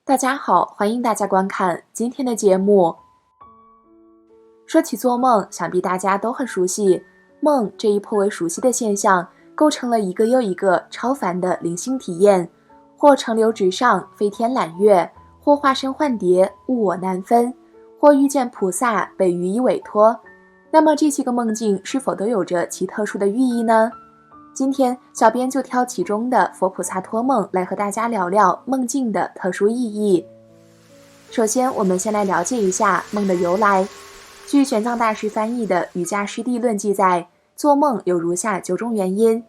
大家好，欢迎大家观看今天的节目。说起做梦，想必大家都很熟悉，梦这一颇为熟悉的现象，构成了一个又一个超凡的灵性体验，或乘流直上，飞天揽月，或化身幻蝶，物我难分，或遇见菩萨，被予以委托。那么这些个梦境是否都有着其特殊的寓意呢？今天小编就挑其中的佛菩萨托梦来和大家聊聊梦境的特殊意义。首先我们先来了解一下梦的由来。据玄奘大师翻译的《瑜伽师地论》记载，做梦有如下9种原因：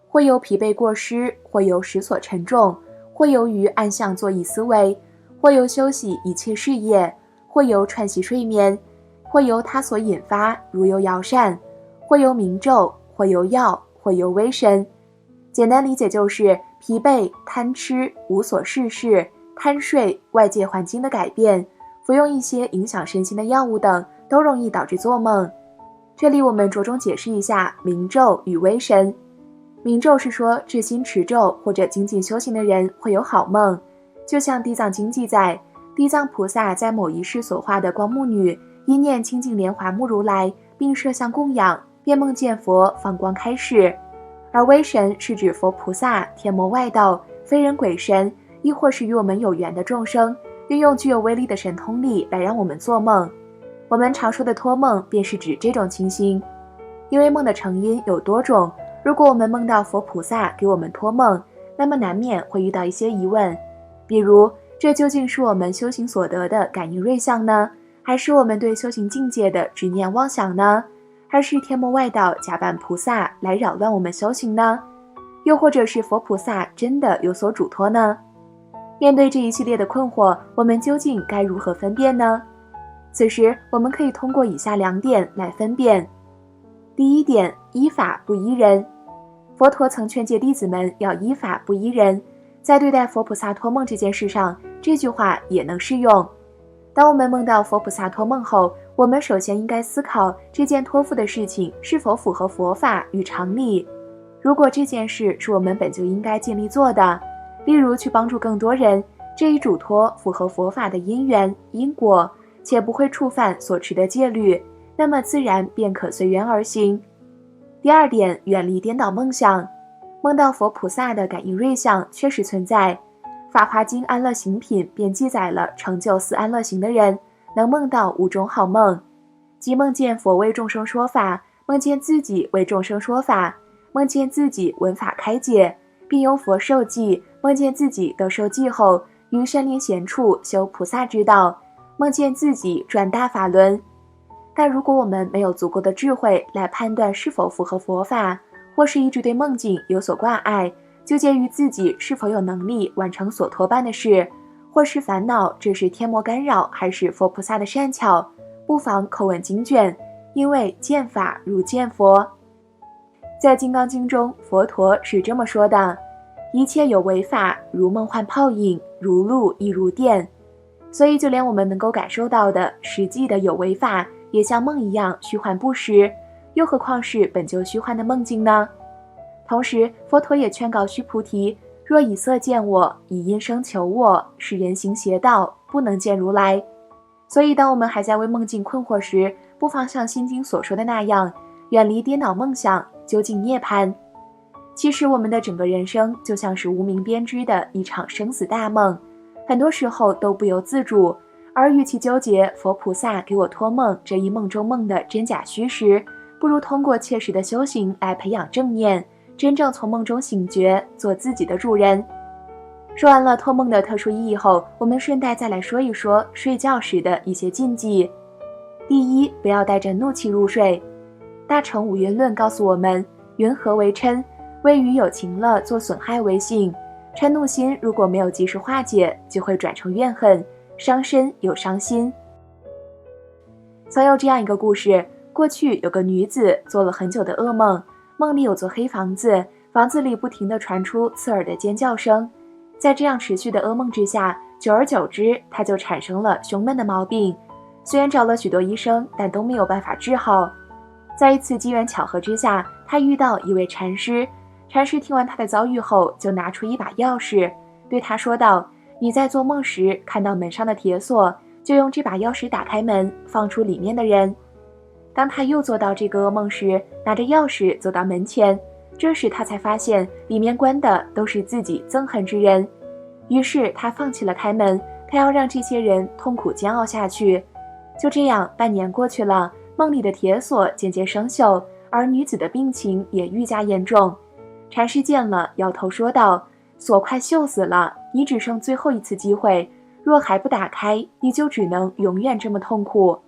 或由疲惫过失，或由识所沉重，或由于暗象作意思维，或由休息一切事业，或由串息睡眠，或由他所引发，如由摇扇，或由明咒，或由药，或由微神。简单理解就是疲惫、贪吃、无所事事、贪睡、外界环境的改变，服用一些影响身心的药物等，都容易导致做梦。这里我们着重解释一下明咒与微神。明咒是说至心持咒或者精进修行的人会有好梦，就像地藏经记载，地藏菩萨在某一世所化的光目女，因念清净莲华目如来，并摄像供养，便梦见佛放光开示。而微神是指佛菩萨、天魔外道、非人鬼神，亦或是与我们有缘的众生，运用具有威力的神通力来让我们做梦。我们常说的托梦便是指这种情形。因为梦的成因有多种，如果我们梦到佛菩萨给我们托梦，那么难免会遇到一些疑问，比如这究竟是我们修行所得的感应瑞相呢，还是我们对修行境界的执念妄想呢？还是天魔外道假扮菩萨来扰乱我们修行呢？又或者是佛菩萨真的有所嘱托呢？面对这一系列的困惑，我们究竟该如何分辨呢？此时我们可以通过以下2点来分辨。第一点，依法不依人。佛陀曾劝诫弟子们要依法不依人，在对待佛菩萨托梦这件事上，这句话也能适用。当我们梦到佛菩萨托梦后，我们首先应该思考这件托付的事情是否符合佛法与常理。如果这件事是我们本就应该尽力做的，例如去帮助更多人，这一嘱托符合佛法的因缘因果，且不会触犯所持的戒律，那么自然便可随缘而行。第2点，远离颠倒梦想。梦到佛菩萨的感应瑞相确实存在，法华经安乐行品便记载了成就4安乐行的人能梦到5种好梦，即梦见佛为众生说法，梦见自己为众生说法，梦见自己闻法开解，并由佛授记，梦见自己得受记后于山林闲处修菩萨之道，梦见自己转大法轮。但如果我们没有足够的智慧来判断是否符合佛法，或是一直对梦境有所挂碍，纠结于自己是否有能力完成所托办的事，或是烦恼这是天魔干扰还是佛菩萨的善巧，不妨叩问经卷，因为见法如见佛。在《金刚经》中，佛陀是这么说的：一切有为法，如梦幻泡影，如露亦如电。所以就连我们能够感受到的实际的有为法，也像梦一样虚幻不实，又何况是本就虚幻的梦境呢？同时佛陀也劝告须菩提，若以色见我，以音声求我，是人行邪道，不能见如来。所以当我们还在为梦境困惑时，不妨像心经所说的那样，远离颠倒梦想，究竟涅槃。其实我们的整个人生就像是无名编织的一场生死大梦，很多时候都不由自主，而与其纠结佛菩萨给我托梦这一梦中梦的真假虚实，不如通过切实的修行来培养正念，真正从梦中醒觉，做自己的主人。说完了托梦的特殊意义后，我们顺带再来说一说睡觉时的一些禁忌。第一，不要带着怒气入睡。大乘五蕴论告诉我们，云何为嗔？为与有情乐做损害为性。嗔怒心如果没有及时化解，就会转成怨恨，伤身又伤心。曾有这样一个故事，过去有个女子做了很久的噩梦，梦里有座黑房子，房子里不停地传出刺耳的尖叫声。在这样持续的噩梦之下，久而久之，她就产生了胸闷的毛病。虽然找了许多医生，但都没有办法治好。在一次机缘巧合之下，她遇到一位禅师，禅师听完她的遭遇后，就拿出一把钥匙，对她说道：你在做梦时看到门上的铁锁，就用这把钥匙打开门，放出里面的人。当他又做到这个噩梦时，拿着钥匙走到门前，这时他才发现里面关的都是自己憎恨之人。于是他放弃了开门，他要让这些人痛苦煎熬下去。就这样，半年过去了，梦里的铁锁渐渐生锈，而女子的病情也愈加严重。禅师见了，摇头说道：“锁快锈死了，你只剩最后一次机会，若还不打开，你就只能永远这么痛苦。”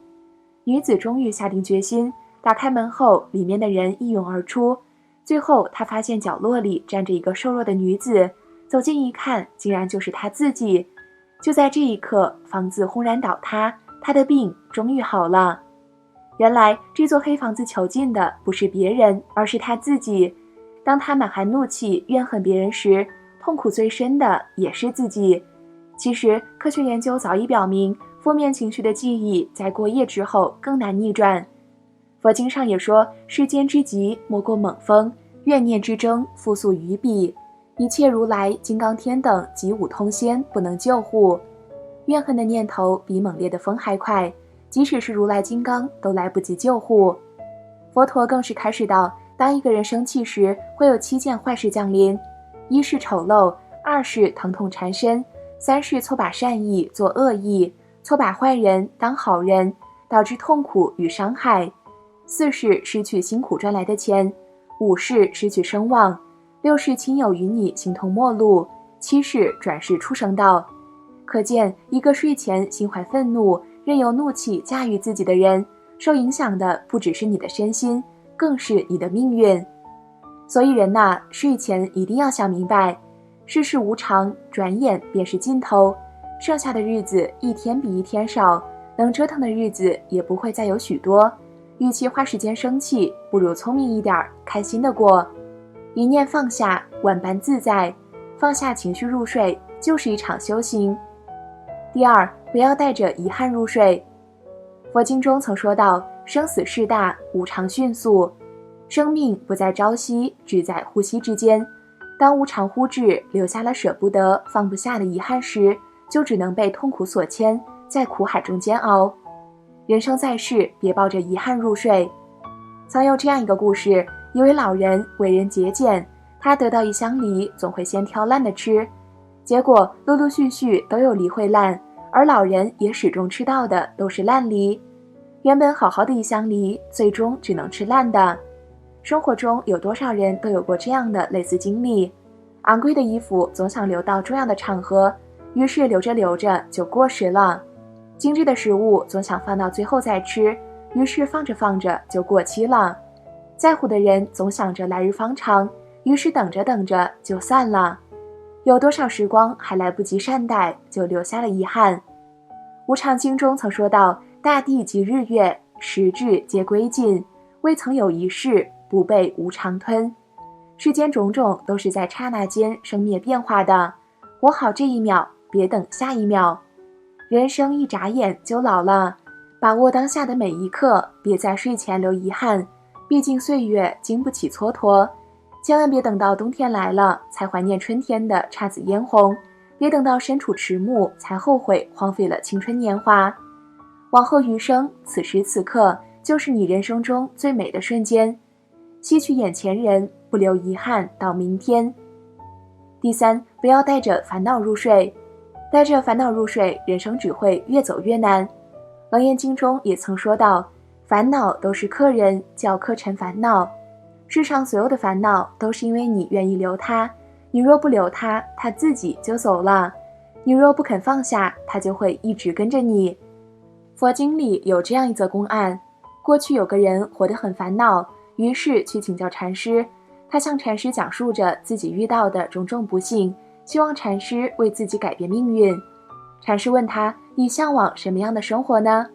女子终于下定决心，打开门后，里面的人一涌而出。最后，她发现角落里站着一个瘦弱的女子，走近一看，竟然就是她自己。就在这一刻，房子轰然倒塌，她的病终于好了。原来，这座黑房子囚禁的不是别人，而是她自己。当她满含怒气、怨恨别人时，痛苦最深的也是自己。其实，科学研究早已表明，负面情绪的记忆在过夜之后更难逆转。佛经上也说，世间之急莫过猛风，怨念之争复速于彼，一切如来、金刚天等及五通仙不能救护。怨恨的念头比猛烈的风还快，即使是如来金刚都来不及救护。佛陀更是开示到，当一个人生气时，会有7件坏事降临：一是丑陋，二是疼痛缠身，三是错把善意做恶意，错把坏人当好人，导致痛苦与伤害；四是失去辛苦赚来的钱；五是失去声望；六是亲友与你形同陌路；七是转世畜生道。可见，一个睡前心怀愤怒，任由怒气驾驭自己的人，受影响的不只是你的身心，更是你的命运。所以人呐，睡前一定要想明白，世事无常，转眼便是尽头，剩下的日子一天比一天少，能折腾的日子也不会再有许多。与其花时间生气，不如聪明一点，开心的过。一念放下，万般自在。放下情绪入睡，就是一场修行。第二，不要带着遗憾入睡。佛经中曾说到，生死事大，无常迅速，生命不在朝夕，只在呼吸之间。当无常忽至，留下了舍不得、放不下的遗憾时，就只能被痛苦所牵，在苦海中煎熬。人生在世，别抱着遗憾入睡。曾有这样一个故事，一位老人为人节俭，他得到一箱梨，总会先挑烂的吃，结果陆陆续续都有梨会烂，而老人也始终吃到的都是烂梨。原本好好的一箱梨，最终只能吃烂的。生活中有多少人都有过这样的类似经历？昂贵的衣服总想留到重要的场合，于是留着留着就过时了。精致的食物总想放到最后再吃，于是放着放着就过期了。在乎的人总想着来日方长，于是等着等着就散了。有多少时光还来不及善待，就留下了遗憾。无常经中曾说到，大地及日月，时至皆归尽，未曾有一事不被无常吞。世间种种都是在刹那间生灭变化的，活好这一秒，别等下一秒。人生一眨眼就老了，把握当下的每一刻，别在睡前留遗憾，毕竟岁月经不起蹉跎。千万别等到冬天来了才怀念春天的姹紫嫣红，别等到身处迟暮才后悔荒废了青春年华。往后余生，此时此刻就是你人生中最美的瞬间，吸取眼前人，不留遗憾到明天。第三，不要带着烦恼入睡。带着烦恼入睡，人生只会越走越难。楞严经中也曾说到，烦恼都是客人，叫客尘烦恼。世上所有的烦恼都是因为你愿意留它，你若不留它，它自己就走了；你若不肯放下，它就会一直跟着你。佛经里有这样一则公案，过去有个人活得很烦恼，于是去请教禅师。他向禅师讲述着自己遇到的种种不幸，希望禅师为自己改变命运。禅师问他，你向往什么样的生活呢？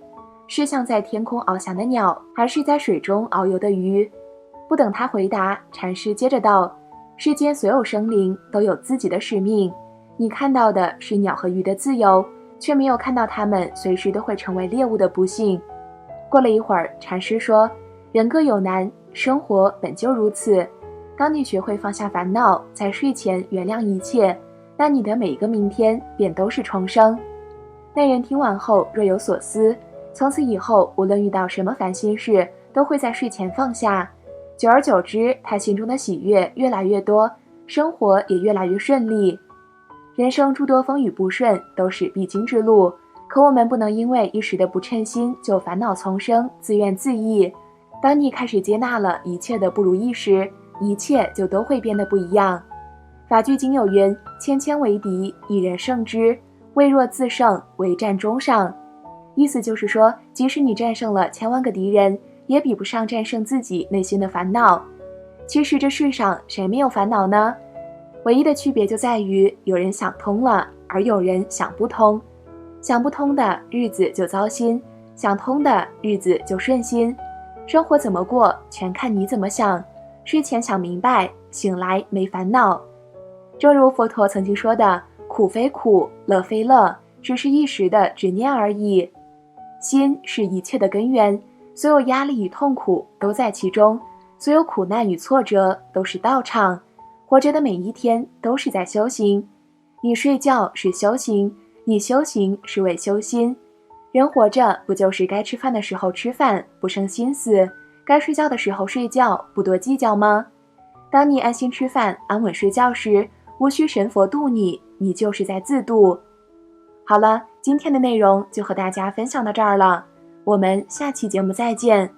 是像在天空翱翔的鸟，还是在水中遨游的鱼？不等他回答，禅师接着道，世间所有生灵都有自己的使命，你看到的是鸟和鱼的自由，却没有看到它们随时都会成为猎物的不幸。过了一会儿，禅师说，人各有难，生活本就如此。当你学会放下烦恼，在睡前原谅一切，那你的每一个明天便都是重生。那人听完后若有所思，从此以后无论遇到什么烦心事，都会在睡前放下。久而久之，他心中的喜悦越来越多，生活也越来越顺利。人生诸多风雨不顺都是必经之路，可我们不能因为一时的不称心就烦恼丛生，自怨自艾。当你开始接纳了一切的不如意时，一切就都会变得不一样。法句经有云：千千为敌，一人胜之；未若自胜，为战中上。意思就是说，即使你战胜了千万个敌人，也比不上战胜自己内心的烦恼。其实这世上谁没有烦恼呢？唯一的区别就在于，有人想通了，而有人想不通。想不通的日子就糟心，想通的日子就顺心。生活怎么过，全看你怎么想。睡前想明白，醒来没烦恼。正如佛陀曾经说的，苦非苦，乐非乐，只是一时的执念而已。心是一切的根源，所有压力与痛苦都在其中，所有苦难与挫折都是道场。活着的每一天都是在修行。你睡觉是修行，你修行是为修心。人活着不就是该吃饭的时候吃饭，不生心思；该睡觉的时候睡觉，不多计较吗？当你安心吃饭，安稳睡觉时，无需神佛渡你，你就是在自渡。好了，今天的内容就和大家分享到这儿了，我们下期节目再见。